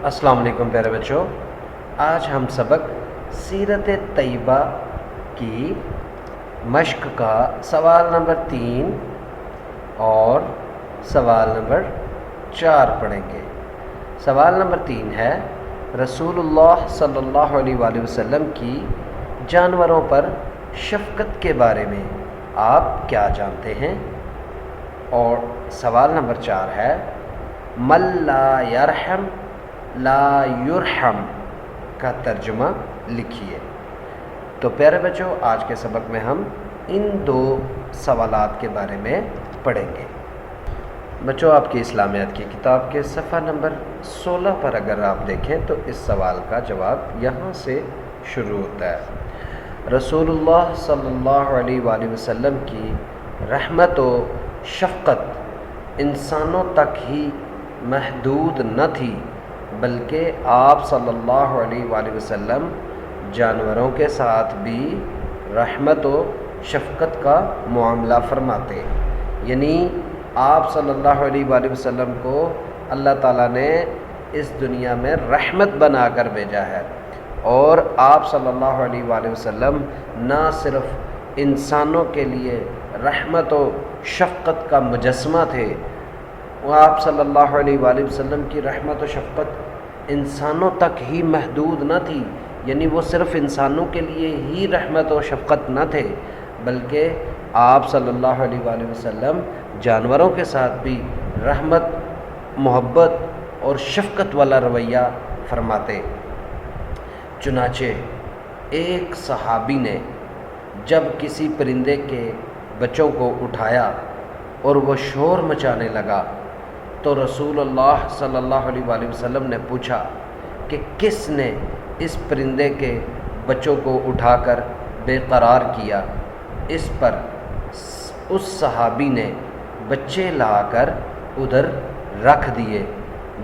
السلام علیکم پیارے بچوں، آج ہم سبق سیرت طیبہ کی مشق کا سوال نمبر 3 اور سوال نمبر 4 پڑھیں گے۔ سوال نمبر 3 ہے، رسول اللہ صلی اللہ علیہ وآلہ وسلم کی جانوروں پر شفقت کے بارے میں آپ کیا جانتے ہیں؟ اور سوال نمبر 4 ہے، من لا یرحم لا یرحم کا ترجمہ لکھیے۔ تو پیارے بچوں، آج کے سبق میں ہم ان 2 سوالات کے بارے میں پڑھیں گے۔ بچوں، آپ کی اسلامیات کی کتاب کے صفحہ نمبر 16 پر اگر آپ دیکھیں تو اس سوال کا جواب یہاں سے شروع ہوتا ہے۔ رسول اللہ صلی اللہ علیہ وآلہ وسلم کی رحمت و شفقت انسانوں تک ہی محدود نہ تھی، بلکہ آپ صلی اللہ علیہ وآلہ وسلم جانوروں کے ساتھ بھی رحمت و شفقت کا معاملہ فرماتے، یعنی آپ صلی اللہ علیہ وآلہ وسلم کو اللہ تعالیٰ نے اس دنیا میں رحمت بنا کر بھیجا ہے، اور آپ صلی اللہ علیہ وآلہ وسلم نہ صرف انسانوں کے لیے رحمت و شفقت کا مجسمہ تھے، آپ صلی اللہ علیہ وآلہ وسلم کی رحمت و شفقت انسانوں تک ہی محدود نہ تھی، یعنی وہ صرف انسانوں کے لیے ہی رحمت و شفقت نہ تھے، بلکہ آپ صلی اللہ علیہ وآلہ وسلم جانوروں کے ساتھ بھی رحمت، محبت اور شفقت والا رویہ فرماتے۔ چنانچہ ایک صحابی نے جب کسی پرندے کے بچوں کو اٹھایا اور وہ شور مچانے لگا تو رسول اللہ صلی اللہ علیہ وآلہ وسلم نے پوچھا کہ کس نے اس پرندے کے بچوں کو اٹھا کر بے قرار کیا؟ اس پر اس صحابی نے بچے لا کر ادھر رکھ دیے،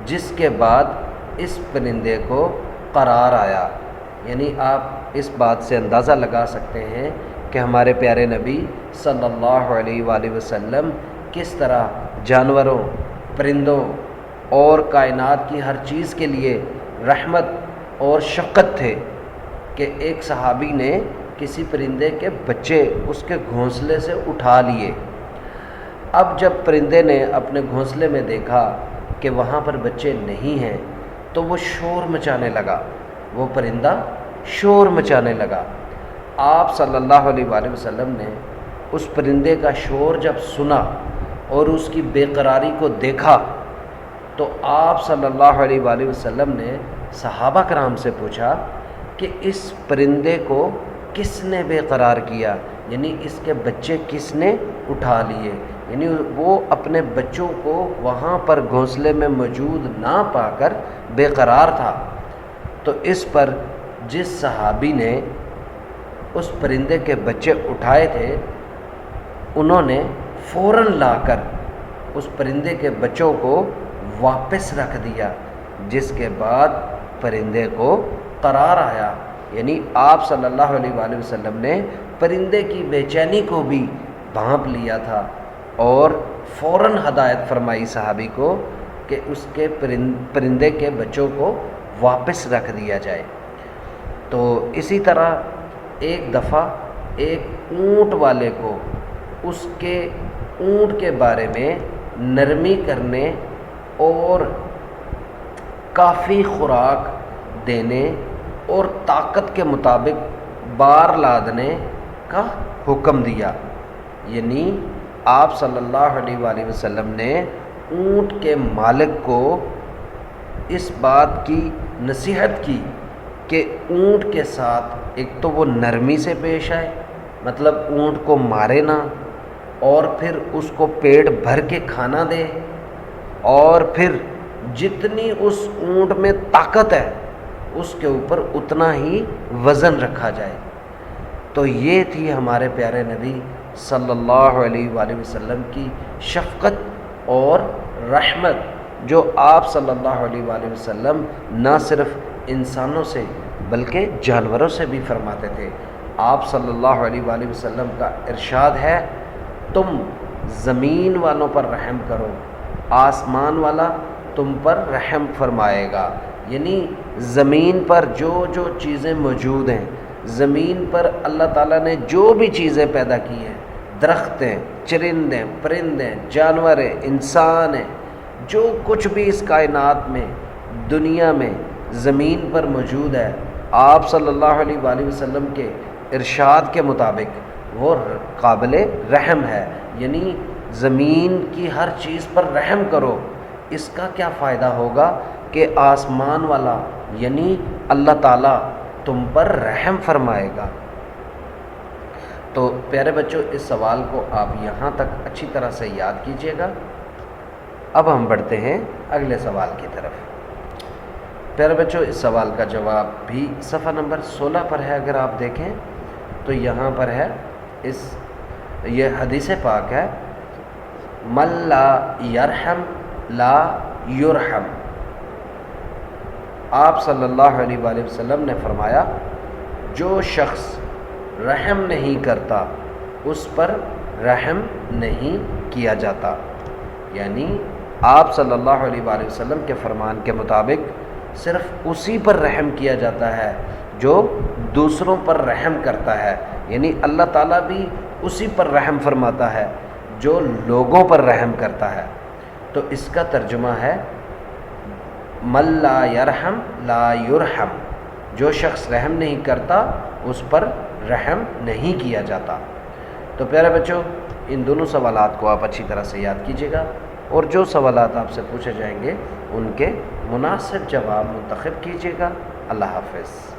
جس کے بعد اس پرندے کو قرار آیا۔ یعنی آپ اس بات سے اندازہ لگا سکتے ہیں کہ ہمارے پیارے نبی صلی اللہ علیہ وآلہ وسلم کس طرح جانوروں، پرندوں اور کائنات کی ہر چیز کے لیے رحمت اور شفقت تھے، کہ ایک صحابی نے کسی پرندے کے بچے اس کے گھونسلے سے اٹھا لیے۔ اب جب پرندے نے اپنے گھونسلے میں دیکھا کہ وہاں پر بچے نہیں ہیں تو وہ شور مچانے لگا، وہ پرندہ شور مچانے لگا۔ آپ صلی اللہ علیہ وآلہ وسلم نے اس پرندے کا شور جب سنا اور اس کی بے قراری کو دیکھا تو آپ صلی اللہ علیہ وآلہ وسلم نے صحابہ کرام سے پوچھا کہ اس پرندے کو کس نے بے قرار کیا، یعنی اس کے بچے کس نے اٹھا لیے، یعنی وہ اپنے بچوں کو وہاں پر گھونسلے میں موجود نہ پا کر بے قرار تھا۔ تو اس پر جس صحابی نے اس پرندے کے بچے اٹھائے تھے، انہوں نے فوراً لا کر اس پرندے کے بچوں کو واپس رکھ دیا، جس کے بعد پرندے کو قرار آیا، یعنی آپ صلی اللہ علیہ وآلہ وسلم نے پرندے کی بے چینی کو بھی بھانپ لیا تھا اور فوراً ہدایت فرمائی صحابی کو کہ اس کے پرندے کے بچوں کو واپس رکھ دیا جائے۔ تو اسی طرح ایک دفعہ ایک اونٹ والے کو اس کے اونٹ کے بارے میں نرمی کرنے اور کافی خوراک دینے اور طاقت کے مطابق بار لادنے کا حکم دیا، یعنی آپ صلی اللہ علیہ وآلہ وسلم نے اونٹ کے مالک کو اس بات کی نصیحت کی کہ اونٹ کے ساتھ ایک تو وہ نرمی سے پیش آئے، مطلب اونٹ کو مارے نہ، اور پھر اس کو پیٹ بھر کے کھانا دے، اور پھر جتنی اس اونٹ میں طاقت ہے اس کے اوپر اتنا ہی وزن رکھا جائے۔ تو یہ تھی ہمارے پیارے نبی صلی اللہ علیہ وآلہ وسلم کی شفقت اور رحمت، جو آپ صلی اللہ علیہ وآلہ وسلم نہ صرف انسانوں سے بلکہ جانوروں سے بھی فرماتے تھے۔ آپ صلی اللہ علیہ وآلہ وسلم کا ارشاد ہے، تم زمین والوں پر رحم کرو، آسمان والا تم پر رحم فرمائے گا، یعنی زمین پر جو جو چیزیں موجود ہیں، زمین پر اللہ تعالیٰ نے جو بھی چیزیں پیدا کی ہیں، درخت ہیں، چرندے، پرندے، جانور ہیں، انسان ہیں، جو کچھ بھی اس کائنات میں، دنیا میں، زمین پر موجود ہے، آپ صلی اللہ علیہ وآلہ وسلم کے ارشاد کے مطابق وہ قابل رحم ہے، یعنی زمین کی ہر چیز پر رحم کرو۔ اس کا کیا فائدہ ہوگا کہ آسمان والا یعنی اللہ تعالیٰ تم پر رحم فرمائے گا۔ تو پیارے بچوں، اس سوال کو آپ یہاں تک اچھی طرح سے یاد کیجئے گا۔ اب ہم بڑھتے ہیں اگلے سوال کی طرف۔ پیارے بچوں، اس سوال کا جواب بھی صفحہ نمبر 16 پر ہے۔ اگر آپ دیکھیں تو یہاں پر ہے، یہ حدیث پاک ہے، من لا یرحم لا یرحم۔ آپ صلی اللہ علیہ وآلہ وسلم نے فرمایا، جو شخص رحم نہیں کرتا اس پر رحم نہیں کیا جاتا۔ یعنی آپ صلی اللہ علیہ وآلہ وسلم کے فرمان کے مطابق صرف اسی پر رحم کیا جاتا ہے جو دوسروں پر رحم کرتا ہے، یعنی اللہ تعالیٰ بھی اسی پر رحم فرماتا ہے جو لوگوں پر رحم کرتا ہے۔ تو اس کا ترجمہ ہے من لا یرحم لا یرحم، جو شخص رحم نہیں کرتا اس پر رحم نہیں کیا جاتا۔ تو پیارے بچوں، ان دونوں سوالات کو آپ اچھی طرح سے یاد کیجیے گا، اور جو سوالات آپ سے پوچھے جائیں گے ان کے مناسب جواب منتخب کیجیے گا۔ اللہ حافظ۔